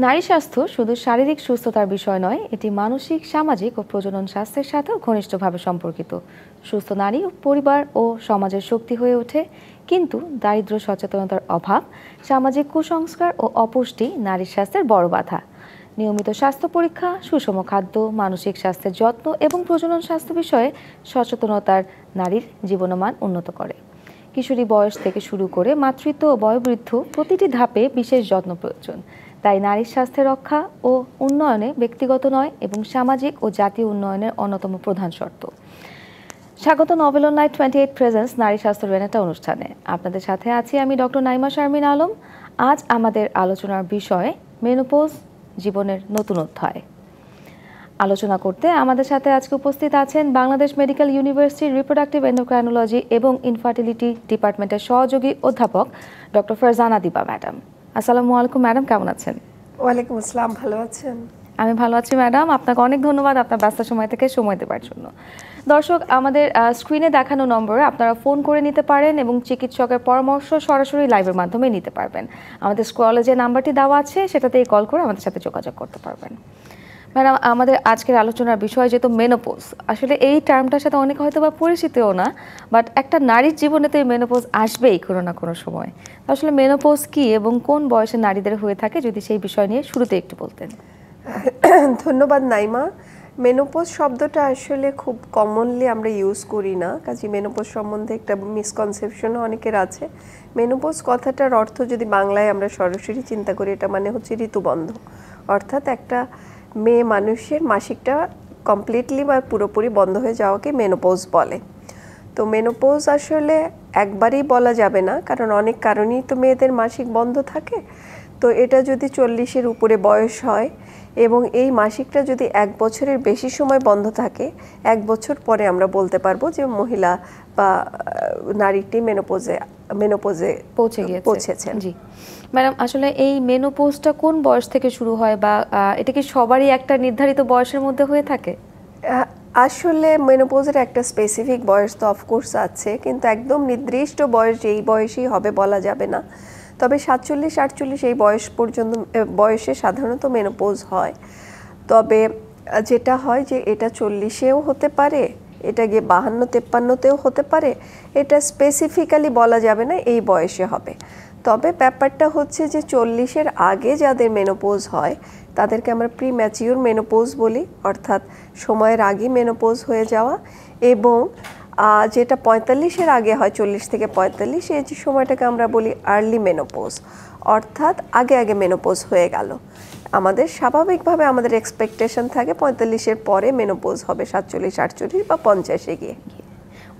নারী স্বাস্থ্য শুধু শারীরিক সুস্থতার বিষয় নয়, এটি মানসিক, সামাজিক ও প্রজনন স্বাস্থ্যের সাথেও ঘনিষ্ঠভাবে সম্পর্কিত। সুস্থ নারী পরিবার ও সমাজের শক্তি হয়ে ওঠে, কিন্তু দারিদ্র্য সচেতনতার অভাব, সামাজিক কুসংস্কার ও অপুষ্টি নারীর স্বাস্থ্যের বড় বাধা। নিয়মিত স্বাস্থ্য পরীক্ষা, সুষম খাদ্য, মানসিক স্বাস্থ্যের যত্ন এবং প্রজনন স্বাস্থ্য বিষয়ে সচেতনতার নারীর জীবনমান উন্নত করে। কিশোরী বয়স থেকে শুরু করে মাতৃত্ব ও বয়োবৃদ্ধ প্রতিটি ধাপে বিশেষ যত্ন প্রয়োজন। তাই নারীর স্বাস্থ্যের রক্ষা ও উন্নয়নে ব্যক্তিগত নয় এবং সামাজিক ও জাতীয় উন্নয়নের অন্যতম প্রধান শর্ত। স্বাগত নভেল অনলাইন 28 প্রেজেন্স নারী স্বাস্থ্য রেনেটা অনুষ্ঠানে। আপনাদের সাথে আছি আমি ডক্টর নাইমা শারমিন আলম। আজ আমাদের আলোচনার বিষয় মেনোপজ, জীবনের নতুন অধ্যায়। আলোচনা করতে আমাদের সাথে আজকে উপস্থিত আছেন বাংলাদেশ মেডিকেল ইউনিভার্সিটির রিপ্রোডাক্টিভ এন্ডোক্রাইনোলজি এবং ইনফার্টিলিটি ডিপার্টমেন্টের সহযোগী অধ্যাপক ডক্টর ফারজানা দিবা ম্যাডাম। আসসালামু আলাইকুম ম্যাডাম, কেমন আছেন? ওয়ালাইকুম আসসালাম, ভালো আছেন? আমি ভালো আছি ম্যাডাম, আপনাকে অনেক ধন্যবাদ আপনার ব্যস্ত সময় থেকে সময় দেওয়ার জন্য। দর্শক, আমাদের স্ক্রিনে দেখানো নম্বরে আপনারা ফোন করে নিতে পারেন এবং চিকিৎসকের পরামর্শ সরাসরি লাইভের মাধ্যমে নিতে পারবেন। আমাদের স্ক্রলে যে নাম্বারটি দেওয়া আছে সেটাতেই কল করে আমাদের সাথে যোগাযোগ করতে পারবেন। ম্যাডাম, আমাদের আজকের আলোচনার বিষয় যেহেতু মেনোপজ, আসলে এই টার্মটার সাথে অনেকে হয়তো বা পরিচিতও না, বাট একটা নারীর জীবনে তো এই মেনোপজ আসবেই কোনো না কোনো সময়। আসলে মেনোপজ কি এবং কোন বয়সে নারীদের হয়ে থাকে, যদি সেই বিষয় নিয়ে শুরুতে একটু বলতেন। ধন্যবাদ নাইমা। মেনোপজ শব্দটা আসলে খুব কমনলি আমরা ইউজ করি না, কাজে মেনোপজ সম্বন্ধে একটা মিসকনসেপশন অনেকের আছে। মেনোপজ কথাটার অর্থ যদি বাংলায় আমরা সরাসরি চিন্তা করি, এটা মানে হচ্ছে ঋতুবন্ধ, অর্থাৎ একটা মেয়ে মানুষের মাসিকটা কমপ্লিটলি বা পুরোপুরি বন্ধ হয়ে যাওয়াকে মেনোপজ বলে। তো মেনোপজ আসলে একবারেই বলা যাবে না, কারণ অনেক কারণেই তো মেয়েদের মাসিক বন্ধ থাকে। তো এটা যদি 40-এর উপরে বয়স হয় এবং এই মাসিকটা যদি 1 বছরের বেশি সময় বন্ধ থাকে, 1 বছর পরে আমরা বলতে পারবো যে মহিলা বা নারীটি মেনোপজে পৌঁছেছেন। জি ম্যাডাম, আসলে এই মেনোপজটা কোন বয়স থেকে শুরু হয় বা এটা কি সবারই একটা নির্ধারিত বয়সের মধ্যে হয়ে থাকে? আসলে মেনোপজের একটা স্পেসিফিক বয়স তো অফকোর্স আছে, কিন্তু একদম নির্দিষ্ট বয়স এই বয়সেই হবে বলা যাবে না। তবে 47-48 এই বয়স পর্যন্ত বয়সে সাধারণত মেনোপজ হয়। তবে যেটা হয় যে এটা 40-এও হতে পারে, এটা গিয়ে 52-53-তেও হতে পারে, এটা স্পেসিফিক্যালি বলা যাবে না এই বয়সে হবে। তবে ব্যাপারটা হচ্ছে যে 40-এর আগে যাদের মেনোপজ হয় তাদেরকে আমরা প্রিম্যাচিউর মেনোপজ বলি, অর্থাৎ সময়ের আগে মেনোপজ হয়ে যাওয়া। এবং যেটা 45-এর আগে হয়, 40 থেকে 45, এই যে সময়টাকে আমরা বলি আর্লি মেনোপজ, অর্থাৎ আগে আগে মেনোপজ হয়ে গেল। আমাদের স্বাভাবিকভাবে আমাদের এক্সপেকটেশন থাকে 45-এর পরে মেনোপজ হবে, 47-48 বা 50-এ গিয়ে।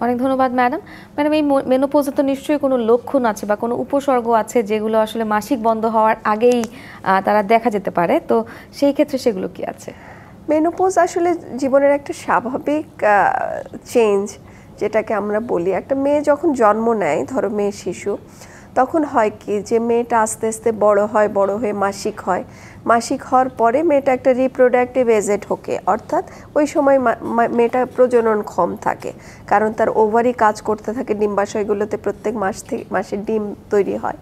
অনেক ধন্যবাদ ম্যাডাম। ম্যাডাম, এই মেনোপজে তো নিশ্চয়ই কোনো লক্ষণ আছে বা কোনো উপসর্গ আছে যেগুলো আসলে মাসিক বন্ধ হওয়ার আগেই তারা দেখা যেতে পারে, তো সেই ক্ষেত্রে সেগুলো কি আছে? মেনোপজ আসলে জীবনের একটা স্বাভাবিক চেঞ্জ, যেটাকে আমরা বলি। একটা মেয়ে যখন জন্ম নেয়, ধরো মেয়ে শিশু, তখন হয় কি যে মেয়েটা আস্তে আস্তে বড় হয়, বড় হয়ে মাসিক হয়। মাসিক হওয়ার পরে মেয়েটা একটা রিপ্রোডাক্টিভ এজে ঢোকে, অর্থাৎ ওই সময় মেয়েটা প্রজননক্ষম থাকে, কারণ তার ওভারি কাজ করতে থাকে, ডিম্বাশয়গুলোতে প্রত্যেক মাসে ডিম তৈরি হয়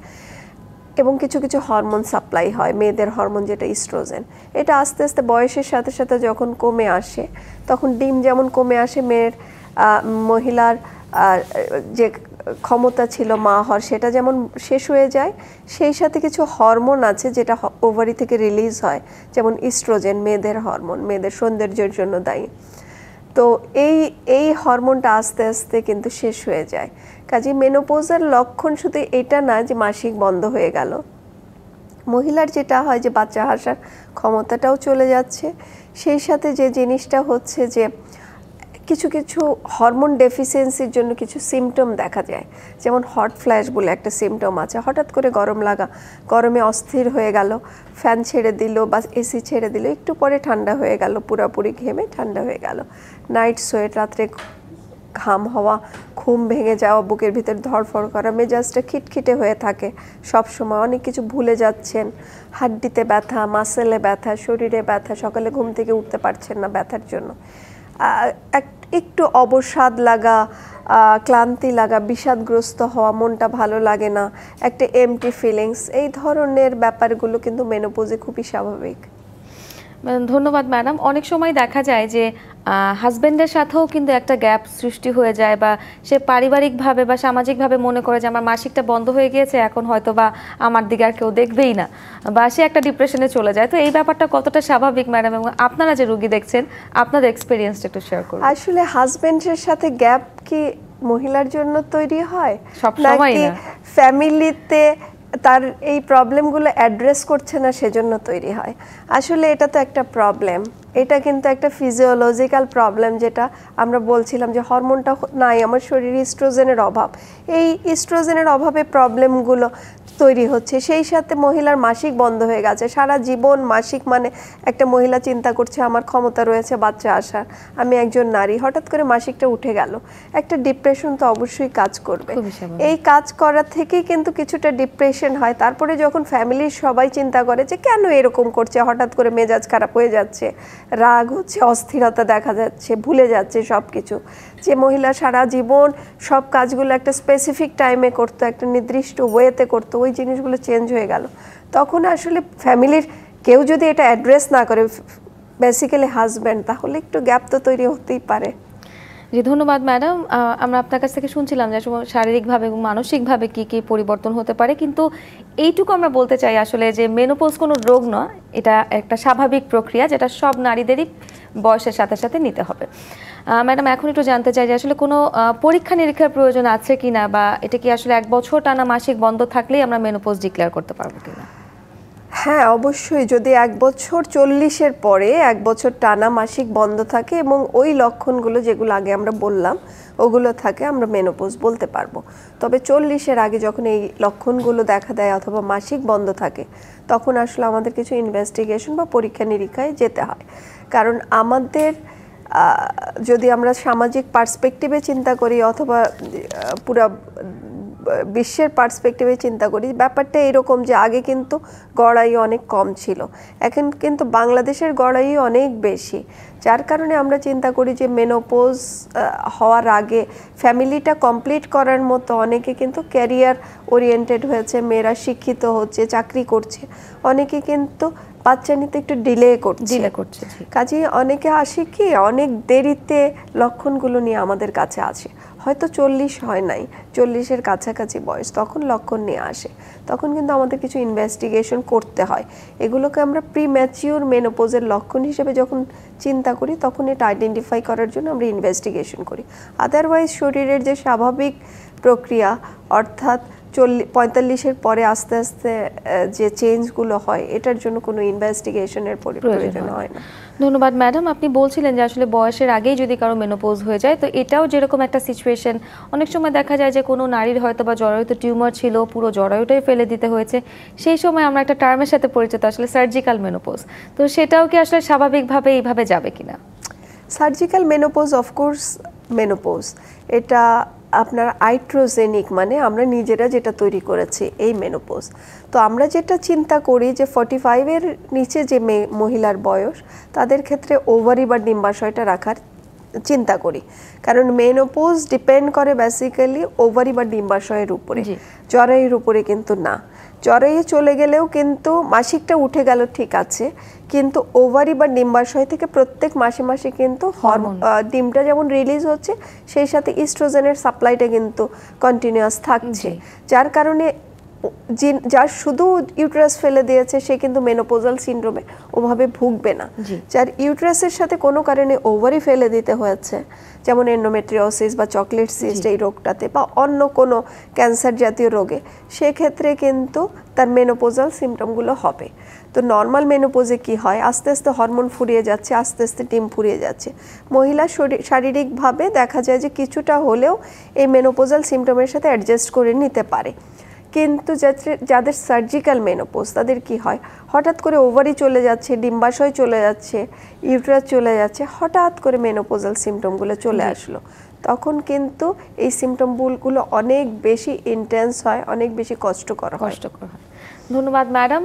এবং কিছু কিছু হরমোন সাপ্লাই হয়, মেয়েদের হরমোন যেটা ইস্ট্রোজেন। এটা আস্তে আস্তে বয়সের সাথে সাথে যখন কমে আসে, তখন ডিম যেমন কমে আসে, মহিলার যে ক্ষমতা ছিল মা হওয়ার সেটা যেমন শেষ হয়ে যায়, সেই সাথে কিছু হরমোন আছে যেটা ওভারি থেকে রিলিজ হয়, যেমন ইস্ট্রোজেন, মেয়েদের হরমোন, মেয়েদের সৌন্দর্যের জন্য দায়ী। তো এই হরমোনটা আস্তে আস্তে কিন্তু শেষ হয়ে যায়। কাজে মেনোপজের লক্ষণ শুধু এটা না যে মাসিক বন্ধ হয়ে গেল, মহিলার যেটা হয় যে বাচ্চা আসার ক্ষমতাটাও চলে যাচ্ছে। সেই সাথে যে জিনিসটা হচ্ছে যে কিছু কিছু হরমোন ডেফিসিয়েন্সির জন্য কিছু সিমটম দেখা যায়, যেমন হট ফ্ল্যাশ বলে একটা সিমটম আছে, হঠাৎ করে গরম লাগা, গরমে অস্থির হয়ে গেল, ফ্যান ছেড়ে দিল বা এসি ছেড়ে দিল, একটু পরে ঠান্ডা হয়ে গেল, পুরোপুরি ঘেমে ঠান্ডা হয়ে গেল, নাইট সোয়েট, রাত্রে ঘাম হওয়া, ঘুম ভেঙে যাওয়া, বুকের ভিতর ধড়ফড় করা, মেজাজটা খিটখিটে হয়ে থাকে সব সময়, অনেক কিছু ভুলে যাচ্ছেন, হাড্ডিতে ব্যথা, মাসেলে ব্যথা, শরীরে ব্যথা, সকালে ঘুম থেকে উঠতে পারছেন না ব্যথার জন্য, একটু অবসাদ লাগা, ক্লান্তি লাগা, বিষাদগ্রস্ত হওয়া, মনটা ভালো লাগে না, একটা এমটি ফিলিংস, এই ধরনের ব্যাপারগুলো কিন্তু মেনোপজে খুবই স্বাভাবিক। ধন্যবাদ ম্যাডাম। অনেক সময় দেখা যায় যে হাজবেন্ডের সাথেও কিন্তু একটা গ্যাপ সৃষ্টি হয়ে যায়, বা সে পারিবারিকভাবে বা সামাজিকভাবে মনে করে যে আমার মাসিকটা বন্ধ হয়ে গিয়েছে, এখন হয়তো বা আমার দিকে আর কেউ দেখবেই না, বা সে একটা ডিপ্রেশনে চলে যায়। তো এই ব্যাপারটা কতটা স্বাভাবিক ম্যাডাম, এবং আপনারা যে রোগী দেখছেন আপনাদের এক্সপিরিয়েন্সটা একটু শেয়ার করুন। আসলে হাজবেন্ডের সাথে গ্যাপ কি মহিলার জন্য তৈরি হয়, সব সময় নাকি না। ফ্যামিলিতে তার এই প্রবলেমগুলো অ্যাড্রেস করছে না সেজন্য তৈরি হয়? আসলে এটা তো একটা প্রবলেম, এটা কিন্তু একটা ফিজিওলজিক্যাল প্রবলেম, যেটা আমরা বলছিলাম যে হরমোনটা নাই আমার শরীরে, ইস্ট্রোজেনের অভাব। এই ইস্ট্রোজেনের অভাবে প্রবলেমগুলো তৈরি হচ্ছে। সেই সাথে মহিলার মাসিক বন্ধ হয়ে গেছে, সারা জীবন মাসিক মানে একটা মহিলা চিন্তা করছে আমার ক্ষমতা রয়েছে বাচ্চা আসার, আমি একজন নারী, হঠাৎ করে মাসিকটা উঠে গেল, একটা ডিপ্রেশন তো অবশ্যই কাজ করবে। এই কাজ করা থেকেই কিন্তু কিছুটা ডিপ্রেশন হয়। তারপরে যখন ফ্যামিলির সবাই চিন্তা করে যে কেন এরকম করছে, হঠাৎ করে মেজাজ খারাপ হয়ে যাচ্ছে, রাগ হচ্ছে, অস্থিরতা দেখা যাচ্ছে, ভুলে যাচ্ছে সব কিছু, যে মহিলা সারা জীবন সব কাজগুলো একটা স্পেসিফিক টাইমে করতো, একটা নির্দিষ্ট ওয়েতে করতো, ওই জিনিসগুলো চেঞ্জ হয়ে গেল। তখন আসলে ফ্যামিলির কেউ যদি এটা অ্যাড্রেস না করে, বেসিক্যালি হাজব্যান্ড, তাহলে একটু গ্যাপ তো তৈরি হতেই পারে। জি ধন্যবাদ ম্যাডাম। আমরা আপনার কাছ থেকে শুনছিলাম যে শারীরিকভাবে এবং মানসিকভাবে কি কি পরিবর্তন হতে পারে, কিন্তু এইটুকু আমরা বলতে চাই আসলে যে মেনোপজ কোনো রোগ নয়, এটা একটা স্বাভাবিক প্রক্রিয়া যেটা সব নারীদেরই বয়সের সাথে সাথে নিতে হবে। ম্যাডাম, এখন একটু জানতে চাই যে আসলে কোনো পরীক্ষা নিরীক্ষার প্রয়োজন আছে কিনা, বা এটা কি আসলে 1 বছর টানা মাসিক বন্ধ থাকলেই আমরা মেনোপজ ডিক্লেয়ার করতে পারবো কিনা? হ্যাঁ, অবশ্যই। যদি 1 বছর 40-এর পরে 1 বছর টানা মাসিক বন্ধ থাকে এবং ওই লক্ষণগুলো যেগুলো আগে আমরা বললাম ওগুলো থাকে, আমরা মেনোপজ বলতে পারবো। তবে 40-এর আগে যখন এই লক্ষণগুলো দেখা দেয় অথবা মাসিক বন্ধ থাকে, তখন আসলে আমাদের কিছু ইনভেস্টিগেশন বা পরীক্ষা নিরীক্ষায় যেতে হয়। কারণ আমাদের যদি আমরা সামাজিক পার্সপেক্টিভে চিন্তা করি অথবা পুরা বিশ্বের পার্সপেক্টিভে চিন্তা করি, ব্যাপারটা এরকম যে আগে কিন্তু গড়াই অনেক কম ছিল, এখন কিন্তু বাংলাদেশের গড়াই অনেক বেশি। যার কারণে আমরা চিন্তা করি যে মেনোপজ হওয়ার আগে ফ্যামিলিটা কমপ্লিট করার মতো অনেকে কিন্তু ক্যারিয়ার ওরিয়েন্টেড হয়েছে, মেয়েরা শিক্ষিত হচ্ছে, চাকরি করছে, অনেকে কিন্তু বাচ্চা নিতে একটু ডিলে করছে। কাজেই অনেকে আসে কি অনেক দেরিতে লক্ষণগুলো নিয়ে আমাদের কাছে আসে, হয়তো 40 হয় নাই, 40-এর কাছাকাছি বয়স, তখন লক্ষণ নিয়ে আসে। তখন কিন্তু আমাদের কিছু ইনভেস্টিগেশন করতে হয়। এগুলোকে আমরা প্রিম্যাচিওর মেনোপজের লক্ষণ হিসেবে যখন চিন্তা করি, তখন এটা আইডেন্টিফাই করার জন্য আমরা ইনভেস্টিগেশন করি। আদারওয়াইজ শরীরের যে স্বাভাবিক প্রক্রিয়া, অর্থাৎ 45-এর পরে আস্তে আস্তে যে চেঞ্জগুলো হয়, এটার জন্য কোনো ইনভেস্টিগেশনের প্রয়োজন হয় না। ধন্যবাদ ম্যাডাম। আপনি বলছিলেন যে আসলে বয়সের আগেই যদি কারো মেনোপজ হয়ে যায়, তো এটাও যেরকম একটা সিচুয়েশন, অনেক সময় দেখা যায় যে কোনো নারীর হয়তো বা জরায়ুতে টিউমার ছিল, পুরো জরায়ুটাই ফেলে দিতে হয়েছে, সেই সময় আমরা একটা টার্মের সাথে পরিচিত আসলে সার্জিক্যাল মেনোপজ, তো সেটাও কি আসলে স্বাভাবিকভাবে এইভাবে যাবে কিনা? সার্জিক্যাল মেনোপজ অফকোর্স মেনোপজ, এটা আপনার আইট্রোজেনিক, মানে আমরা নিজেরা যেটা তৈরি করেছি এই মেনোপজ। তো আমরা যেটা চিন্তা করি যে 45-এর নিচে যে মহিলার বয়স, তাদের ক্ষেত্রে ওভারি বা ডিম্বাশয়টা রাখার চিন্তা করি, কারণ মেনোপজ ডিপেন্ড করে বেসিক্যালি ওভারি বা ডিম্বাশয়ের উপরে, জরায়ুর উপরে কিন্তু না। জরায়ু চলে গেলেও কিন্তু মাসিকটা উঠে গেল ঠিক আছে, কিন্তু ওভারি বা ডিম্বাশয় থেকে প্রত্যেক মাসে মাসে কিন্তু ডিমটা যেমন রিলিজ হচ্ছে, সেই সাথে ইস্ট্রোজেনের সাপ্লাইটা কিন্তু কন্টিনিউয়াস থাকছে, যার কারণে যার শুধু ইউটেরাস ফেলে দিয়েছে সে কিন্তু মেনোপোজাল সিনড্রোমে ওভাবে ভুগবে না। যার ইউটেরাসের সাথে কোনো কারণে ওভারি ফেলে দিতে হয়েছে, যেমন এন্ডোমেট্রিওসিস বা চকলেট সিস্ট এই রোগটাতে, বা অন্য কোনো ক্যান্সার জাতীয় রোগে, সেক্ষেত্রে কিন্তু তার মেনোপোজাল সিমটমগুলো হবে। তো নর্মাল মেনোপোজে কি হয়, আস্তে আস্তে হরমোন ফুরিয়ে যাচ্ছে, আস্তে আস্তে ডিম ফুরিয়ে যাচ্ছে, মহিলা শারীরিকভাবে দেখা যায় যে কিছুটা হলেও এই মেনোপোজাল সিমটমের সাথে অ্যাডজাস্ট করে নিতে পারে। কিন্তু যাদের সার্জিক্যাল মেনোপজ, তাদের কি হয়, হঠাৎ করে ওভারি চলে যাচ্ছে, ডিম্বাশয় চলে যাচ্ছে, ইউটেরাস চলে যাচ্ছে, হঠাৎ করে মেনোপোজাল সিমটমগুলো চলে আসলো, তখন কিন্তু এই সিমটমগুলো অনেক বেশি ইন্টেন্স হয়, অনেক বেশি কষ্টকর হয়। ধন্যবাদ ম্যাডাম।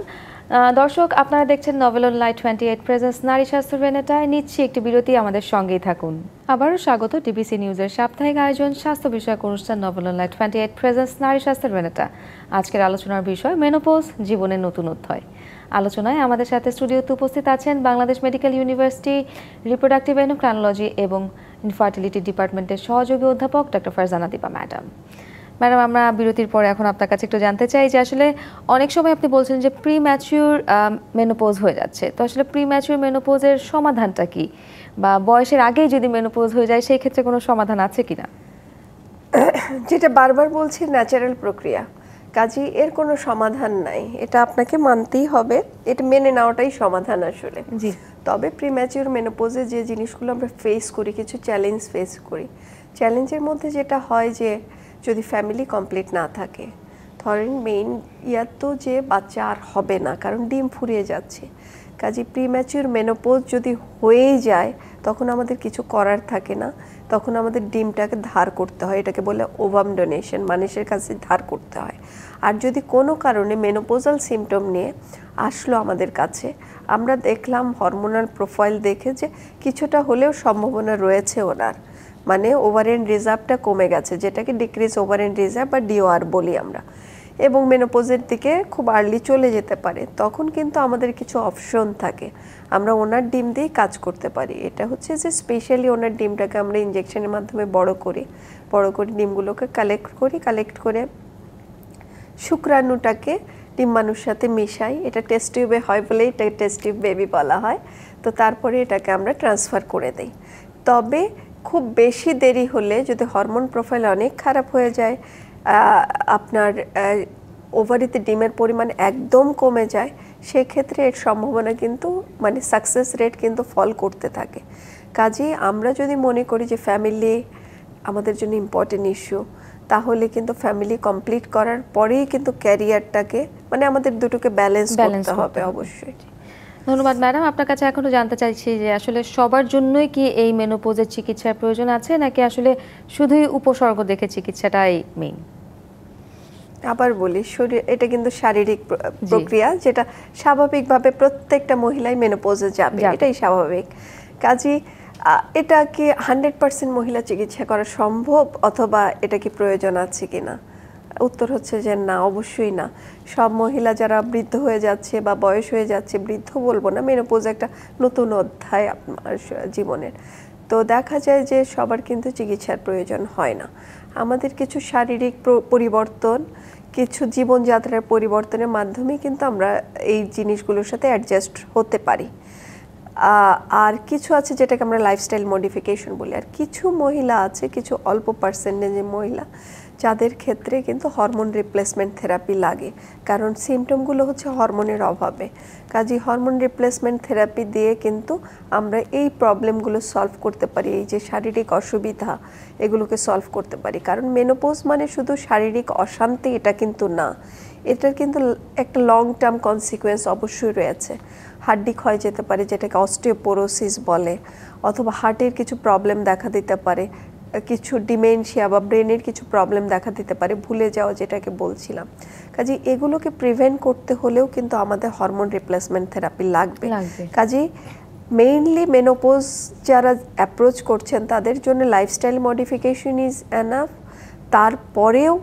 দর্শক, আপনারা দেখছেন নভেল অন লাইট 28 প্রেজেন্স নারী স্বাস্থ্য ভেনেটায়। নিচ্ছি একটি বিরতি, আমাদের সঙ্গেই থাকুন। আবারও স্বাগত ডিবিসি নিউজের সাপ্তাহিক আয়োজন স্বাস্থ্য বিষয়ক অনুষ্ঠান নভেলন লাইট 28 প্রেজেন্স নারী স্বাস্থ্যের রেনেটা। আজকের আলোচনার বিষয় মেনোপজ, জীবনের নতুন অধ্যায়। আলোচনায় আমাদের সাথে স্টুডিওতে উপস্থিত আছেন Bangladesh medical university reproductive endocrinology এবং ইনফার্টিলিটি ডিপার্টমেন্টের সহযোগী অধ্যাপক doctor Farzana Dipa madam. Madam, আমরা বিরতির পরে এখন আপনার কাছে একটু জানতে চাই যে আসলে অনেক সময় আপনি বলছেন যে প্রি ম্যাচিউর মেনোপজ হয়ে যাচ্ছে, তো আসলে প্রি ম্যাচিউর মেনোপজের সমাধানটা কি, বা বয়সের আগেই যদি মেনোপজ হয়ে যায় সেই ক্ষেত্রে কোনো সমাধান আছে কিনা? যেটা বারবার বলছি, ন্যাচারাল প্রক্রিয়া, কাজেই এর কোনো সমাধান নাই, এটা আপনাকে মানতেই হবে, এটা মেনে নেওয়াটাই সমাধান আসলে। জি। তবে প্রিম্যাচিউর মেনোপজে যে জিনিসগুলো আমরা ফেস করি, কিছু চ্যালেঞ্জ ফেস করি। চ্যালেঞ্জের মধ্যে যেটা হয় যে যদি ফ্যামিলি কমপ্লিট না থাকে, ধরেন মেইন ইয়ার তো যে বাচ্চা আর হবে না, কারণ ডিম ফুরিয়ে যাচ্ছে। কাজে প্রিম্যাচিউর মেনোপজ যদি হয়েই যায় তখন আমাদের কিছু করার থাকে না, তখন আমাদের ডিমটাকে ধার করতে হয়, এটাকে বলে ওভাম ডোনেশন, মানুষের কাছে ধার করতে হয়। আর যদি কোনো কারণে মেনোপোজাল সিমটম নিয়ে আসলো আমাদের কাছে, আমরা দেখলাম হরমোনাল প্রোফাইল দেখে যে কিছুটা হলেও সম্ভাবনা রয়েছে ওনার, মানে ওভারিয়ান রিজার্ভটা কমে গেছে, যেটাকে ডিক্রিজ ওভারিয়ান রিজার্ভ বা ডিওআর বলি আমরা, এবং মেনোপোজের দিকে খুব আর্লি চলে যেতে পারে, তখন কিন্তু আমাদের কিছু অপশন থাকে, আমরা ওনার ডিম দিয়ে কাজ করতে পারি। এটা হচ্ছে যে স্পেশালি ওনার ডিমটাকে আমরা ইনজেকশনের মাধ্যমে বড় করে ডিমগুলোকে কালেক্ট করে শুক্রাণুটাকে ডিম্বাণুর সাথে মিশাই, এটা টেস্ট টিউবে হয় বলেই এটা টেস্ট টিউব বেবি বলা হয়। তো তারপরে এটাকে আমরা ট্রান্সফার করে দেই। তবে খুব বেশি দেরি হলে, যদি হরমোন প্রোফাইল অনেক খারাপ হয়ে যায়, আপনার ওভারিতে ডিমের পরিমাণ একদম কমে যায়, সেক্ষেত্রে এর সম্ভাবনা কিন্তু মানে সাকসেস রেট কিন্তু ফল করতে থাকে। কাজেই আমরা যদি মনে করি যে ফ্যামিলি আমাদের জন্য ইম্পর্টেন্ট ইস্যু, তাহলে কিন্তু ফ্যামিলি কমপ্লিট করার পরেই কিন্তু ক্যারিয়ারটাকে মানে আমাদের দুটোকে ব্যালেন্স করতে হবে অবশ্যই। ধন্যবাদ ম্যাডাম। আপনার কাছে এখনো জানতে চাইছি যে আসলে সবার জন্যই কি এই মেনোপজের চিকিৎসার প্রয়োজন আছে, নাকি আসলে শুধুই উপসর্গ দেখে চিকিৎসাটাই মেইন? আবার বলি, এটা কিন্তু শারীরিক প্রক্রিয়া, যেটা স্বাভাবিকভাবে প্রত্যেকটা মহিলাই মেনোপজে যাবে, এটাই স্বাভাবিক। কাজেই এটা কি 100% মহিলা চিকিৎসা করা সম্ভব, অথবা এটা কি প্রয়োজন আছে কিনা? উত্তর হচ্ছে যে না, অবশ্যই না। সব মহিলা যারা বৃদ্ধ হয়ে যাচ্ছে বা বয়স হয়ে যাচ্ছে, বৃদ্ধ বলবো না, মেনোপজ একটা নতুন অধ্যায় আপনার জীবনের, তো দেখা যায় যে সবার কিন্তু চিকিৎসার প্রয়োজন হয় না। আমাদের কিছু শারীরিক পরিবর্তন, কিছু জীবনযাত্রার পরিবর্তনের মাধ্যমে কিন্তু আমরা এই জিনিসগুলোর সাথে অ্যাডজাস্ট হতে পারি। আর কিছু আছে যেটাকে আমরা লাইফস্টাইল মডিফিকেশন বলি। আর কিছু মহিলা আছে, কিছু অল্প পার্সেন্টেজের মহিলা, যাদের ক্ষেত্রে কিন্তু হরমোন রিপ্লেসমেন্ট থেরাপি লাগে, কারণ সিমটমগুলো হচ্ছে হরমোনের অভাবে। কাজেই হরমোন রিপ্লেসমেন্ট থেরাপি দিয়ে কিন্তু আমরা এই প্রবলেমগুলো সলভ করতে পারি, এই যে শারীরিক অসুবিধা এগুলোকে সলভ করতে পারি। কারণ মেনোপজ মানে শুধু শারীরিক অশান্তি এটা কিন্তু না, এটার কিন্তু একটা লং টার্ম কনসিকুয়েন্স অবশ্যই রয়েছে। হাড্ডি ক্ষয় যেতে পারে, যেটাকে অস্টিওপোরোসিস বলে, অথবা হার্টের কিছু প্রবলেম দেখা দিতে পারে, কিছু ডিমেনশিয়া বা ব্রেনের কিছু প্রবলেম দেখা দিতে পারে, ভুলে যাওয়া যেটাকে বলছিলাম। কাজেই এগুলোকে প্রিভেন্ট করতে হলেও কিন্তু আমাদের হরমোন রিপ্লেসমেন্ট থেরাপি লাগবে। কাজেই মেইনলি মেনোপজ যারা অ্যাপ্রোচ করছেন তাদের জন্য লাইফস্টাইল মডিফিকেশন ইজ এনাফ। তারপরেও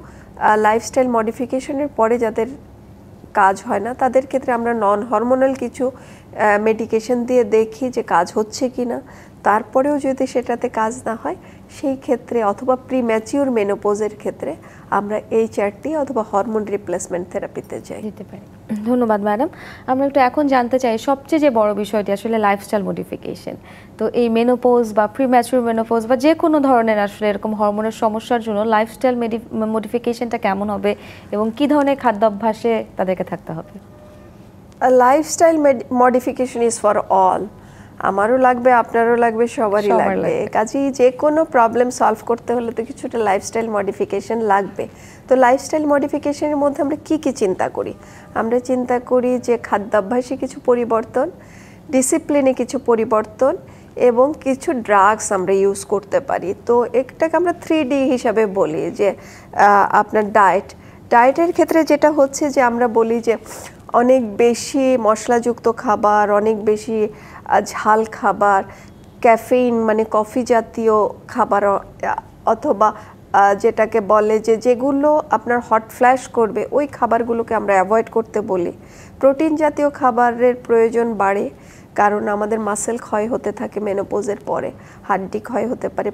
লাইফস্টাইল মডিফিকেশনের পরে যাদের কাজ হয় না, তাদের ক্ষেত্রে আমরা নন হরমোনাল কিছু মেডিকেশন দিয়ে দেখি যে কাজ হচ্ছে কি না। তারপরেও যদি সেটাতে কাজ না হয়, সেই ক্ষেত্রে অথবা প্রিম্যাচিউর মেনোপোজের ক্ষেত্রে আমরা HRT অথবা হরমোন রিপ্লেসমেন্ট থেরাপিতে যাই। ধন্যবাদ ম্যাডাম। আমরা একটু এখন জানতে চাই সবচেয়ে যে বড় বিষয়টি আসলে লাইফস্টাইল মডিফিকেশন। তো এই মেনোপোজ বা প্রিম্যাচিউর মেনোপোজ বা যে কোনো ধরনের আসলে এরকম হরমোনের সমস্যার জন্য লাইফস্টাইল মডিফিকেশনটা কেমন হবে এবং কি ধরনের খাদ্যাভ্যাসে তাদেরকে থাকতে হবে? Lifestyle modification is for all. আমারও লাগবে, আপনারও লাগবে, সবারই লাগবে। কাজেই যে কোনো প্রবলেম সলভ করতে হলে তো কিছুটা লাইফস্টাইল মডিফিকেশন লাগবে। তো লাইফস্টাইল মডিফিকেশনের মধ্যে আমরা কি কি চিন্তা করি? আমরা চিন্তা করি যে খাদ্যাভ্যাসে কিছু পরিবর্তন, ডিসিপ্লিনে কিছু পরিবর্তন, এবং কিছু ড্রাগস আমরা ইউজ করতে পারি। তো একটাকে আমরা 3D হিসাবে বলি যে আপনার ডায়েটের ক্ষেত্রে যেটা হচ্ছে যে আমরা বলি যে অনেক বেশি মশলাযুক্ত খাবার, অনেক বেশি ঝাল খাবার, ক্যাফেইন মানে কফি জাতীয় খাবার অথবা যেটাকে বলে যে যেগুলো আপনার হট ফ্ল্যাশ করবে ওই খাবারগুলোকে আমরা অ্যাভয়েড করতে বলি। প্রোটিন জাতীয় খাবারের প্রয়োজন বাড়ে, কারণ আমাদের মাসেল ক্ষয় হতে থাকে মেনোপোজের পরে, হাড্ডি ক্ষয় হতে পারে।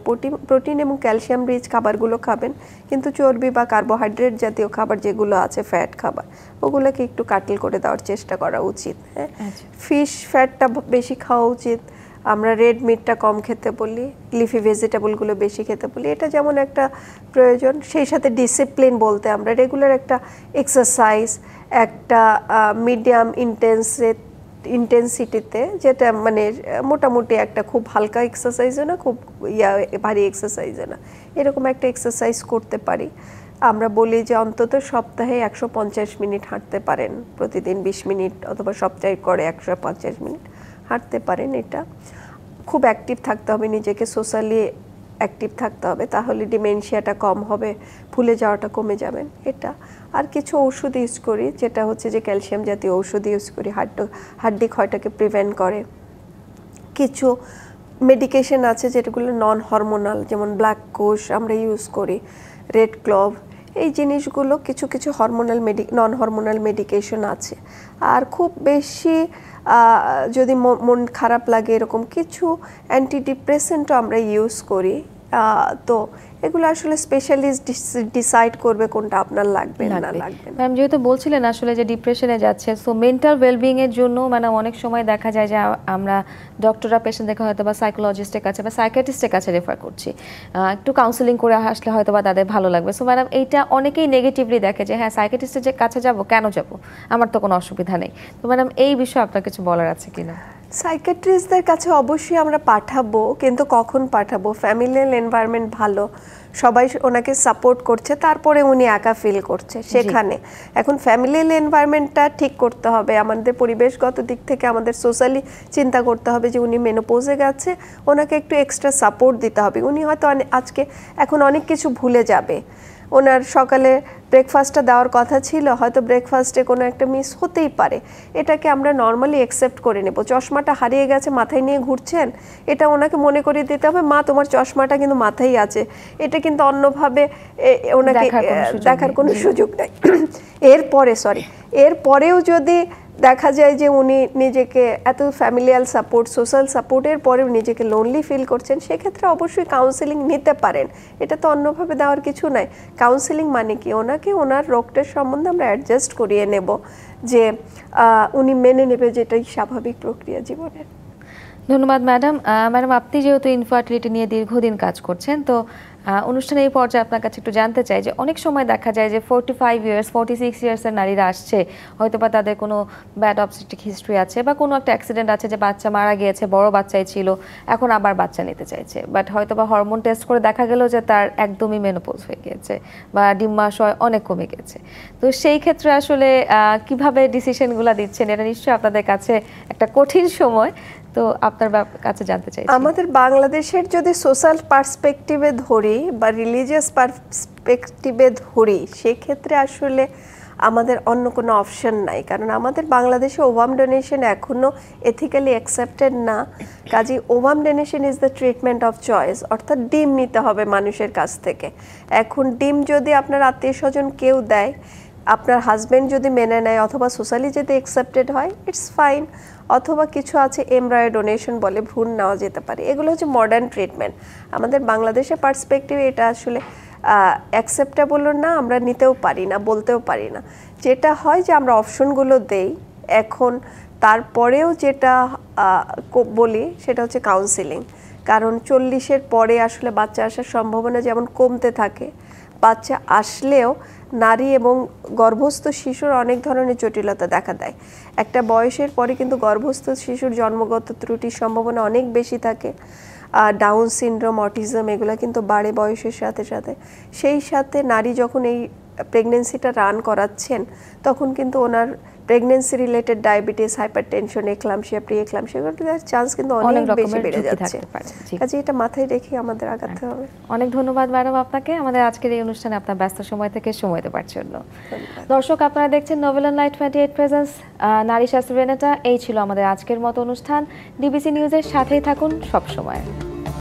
প্রোটিন এবং ক্যালসিয়াম রিচ খাবারগুলো খাবেন, কিন্তু চর্বি বা কার্বোহাইড্রেট জাতীয় খাবার যেগুলো আছে, ফ্যাট খাবার, ওগুলোকে একটু কাটল করে দেওয়ার চেষ্টা করা উচিত। হ্যাঁ, ফিশ ফ্যাটটা বেশি খাওয়া উচিত। আমরা রেড মিটটা কম খেতে বলি, লিফি ভেজিটেবলগুলো বেশি খেতে বলি, এটা যেমন একটা প্রয়োজন। সেই সাথে ডিসিপ্লিন বলতে আমরা রেগুলার একটা এক্সারসাইজ, একটা মিডিয়াম ইন্টেন্সিটিতে, যেটা মানে মোটামুটি একটা খুব হালকা এক্সারসাইজও না, খুব ভারী এক্সারসাইজও না, এরকম একটা এক্সারসাইজ করতে পারি। আমরা বলি যে অন্তত সপ্তাহে 150 মিনিট হাঁটতে পারেন, প্রতিদিন 20 মিনিট অথবা সপ্তাহে করে 150 মিনিট হাঁটতে পারেন। এটা খুব অ্যাক্টিভ থাকতে হবে, নিজেকে সোশ্যালি অ্যাক্টিভ থাকতে হবে, তাহলে ডিমেনশিয়াটা কম হবে, ভুলে যাওয়াটা কমে যাবেন। এটা আর কিছু ওষুধ ইউজ করি, যেটা হচ্ছে যে ক্যালসিয়াম জাতীয় ওষুধ ইউজ করি, হাড্ডি ক্ষয়টাকে প্রিভেন্ট করে। কিছু মেডিকেশন আছে যেগুলো নন হরমোনাল, যেমন ব্ল্যাক কোষ আমরা ইউজ করি, রেড ক্লভ, এই জিনিসগুলো কিছু কিছু নন হরমোনাল মেডিকেশন আছে। আর খুব বেশি যদি মন খারাপ লাগে এরকম কিছু অ্যান্টিডিপ্রেসেন্টও আমরা ইউজ করি। তো এগুলো আসলে স্পেশালিস্ট ডিসাইড করবে কোনটা আপনার লাগবে না লাগবে। ম্যাম যেহেতু বলছিলেন আসলে যে ডিপ্রেশনে যাচ্ছে, সো মেন্টাল ওয়েলবিং এর জন্য মানে অনেক সময় দেখা যায় যে আমরা ডক্টররা পেশেন্টদেরকে হয়তো বা সাইকোলজিস্টের কাছে বা সাইকিয়াট্রিস্টের কাছে রেফার করছি, একটু কাউন্সেলিং করে আসলে হয়তো বা তাদের ভালো লাগবে। সো ম্যাডাম এইটা অনেকেই নেগেটিভলি দেখে যে হ্যাঁ সাইকিয়াট্রিস্টের যে কাছে যাব, কেন যাব, আমার তো কোনো অসুবিধা নেই। তো ম্যাডাম এই বিষয়ে আপনার কিছু বলার আছে কিনা? সাইকিয়াট্রিস্টদের কাছে অবশ্যই আমরা পাঠাবো, কিন্তু কখন পাঠাবো? ফ্যামিলিয়াল এনভায়রনমেন্ট ভালো, সবাই ওনাকে সাপোর্ট করছে, তারপরে উনি একা ফিল করছে সেখানে। এখন ফ্যামিলিয়াল এনভায়রনমেন্টটা ঠিক করতে হবে, আমাদের পরিবেশগত দিক থেকে আমাদের সোশ্যালি চিন্তা করতে হবে যে উনি মেনোপোজে গেছে, ওনাকে একটু এক্সট্রা সাপোর্ট দিতে হবে। উনি হয়তো এখন অনেক কিছু ভুলে যাবে, ওনার সকালে ব্রেকফাস্টটা দেওয়ার কথা ছিল, হয়তো ব্রেকফাস্টে কোনো একটা মিস হতেই পারে, এটাকে আমরা নর্মালি অ্যাকসেপ্ট করে নেব। চশমাটা হারিয়ে গেছে, মাথায় নিয়ে ঘুরছেন, এটা ওনাকে মনে করিয়ে দিতে হবে, মা তোমার চশমাটা কিন্তু মাথায় আছে, এটা কিন্তু অন্যভাবে ওনাকে দেখার কোনো সুযোগ নেই। এরপরেও যদি দেখা যায় যে উনি নিজেকে এত ফ্যামিলিয়াল সাপোর্ট, সোশ্যাল সাপোর্টের পরেও নিজেকে লোনলি ফিল করছেন, সেক্ষেত্রে অবশ্যই কাউন্সেলিং নিতে পারেন। এটা তো অন্যভাবে দেওয়ার কিছু নাই। কাউন্সেলিং মানে কি, ওনাকে ওনার রোগটার সম্বন্ধে আমরা অ্যাডজাস্ট করিয়ে নেব, যে উনি মেনে নেবে যেটাই স্বাভাবিক প্রক্রিয়া জীবনের। ধন্যবাদ ম্যাডাম। ম্যাডাম আপনি যেহেতু ইনফার্টিলিটি নিয়ে দীর্ঘদিন কাজ করছেন, তো অনুষ্ঠানে এই পর্যায়ে আপনার কাছে একটু জানতে চাই যে অনেক সময় দেখা যায় যে 45 ইয়ার্স 46 ইয়ার্সের নারীরা আসছে, হয়তো বা তাদের কোনো ব্যাড অবস্টেট্রিক হিস্ট্রি আছে বা কোনো একটা অ্যাক্সিডেন্ট আছে যে বাচ্চা মারা গিয়েছে, বড় বাচ্চাই ছিল, এখন আবার বাচ্চা নিতে চাইছে, বাট হয়তো বা হরমোন টেস্ট করে দেখা গেল যে তার একদমই মেনোপজ হয়ে গিয়েছে বা ডিম্বাশয় অনেক কমে গেছে। তো সেই ক্ষেত্রে আসলে কিভাবে ডিসিশনগুলো দিচ্ছেন? এটা নিশ্চয়ই আপনাদের কাছে একটা কঠিন সময়, তো আপনার কাছে জানতে চাই। আমাদের বাংলাদেশের যদি সোশ্যাল পার্সপেক্টিভে ধরি বা রিলিজিয়াস পার্সপেক্টিভে ধরি, সেক্ষেত্রে আসলে আমাদের অন্য কোনো অপশন নাই, কারণ আমাদের বাংলাদেশে ওভাম ডোনেশন এখনও এথিক্যালি অ্যাকসেপ্টেড না। কাজে ovum donation is the treatment of choice, অর্থাৎ ডিম নিতে হবে মানুষের কাছ থেকে। এখন ডিম যদি আপনার আত্মীয় স্বজন কেউ দেয়, আপনার হাজব্যান্ড যদি মেনে নেয়, অথবা সোশ্যালি যদি অ্যাকসেপ্টেড হয়, ইটস ফাইন। অথবা কিছু আছে এমব্রায়ো ডোনেশন বলে, ভ্রূণ নেওয়া যেতে পারে। এগুলো হচ্ছে মডার্ন ট্রিটমেন্ট। আমাদের বাংলাদেশের পার্সপেক্টিভে এটা আসলে অ্যাকসেপ্টেবলও না, আমরা নিতেও পারি না, বলতেও পারি না। যেটা হয় যে আমরা অপশনগুলো দেই এখন, তারপরেও যেটা বলি সেটা হচ্ছে কাউন্সিলিং। কারণ 40-এর পরে আসলে বাচ্চা আসার সম্ভাবনা যেমন কমতে থাকে, বাচ্চা আসলেও নারী এবং গর্ভস্থ শিশুর অনেক ধরনের জটিলতা দেখা দেয়। একটা বয়সের পরে কিন্তু গর্ভস্থ শিশুর জন্মগত ত্রুটির সম্ভাবনা অনেক বেশি থাকে। ডাউন সিনড্রোম, অটিজম, এগুলো কিন্তু বাড়ে বয়সের সাথে সাথে। সেই সাথে নারী যখন এই প্রেগনেন্সিটা রান করাচ্ছেন তখন কিন্তু ওনার pregnancy related diabetes, hypertension, eclampsia, pre eclampsia এগুলোর চান্স কিন্তু অনেক বেশি বেড়ে যাচ্ছে। কাজে এটা মাথায় রেখে আমাদের আগাতে হবে। অনেক ধন্যবাদ ম্যাডাম আপনাকে আমাদের আজকের এই অনুষ্ঠানে আপনার ব্যস্ত সময় থেকে সময় দেওয়ার জন্য। দর্শক আপনারা দেখছেন নোবেল অন লাইট 28 প্রেজেন্স নারী স্বাস্থ্য রেনেটা। এই ছিল আমাদের আজকের মতো অনুষ্ঠান। ডিবিসি নিউজের সাথেই থাকুন সব সময়।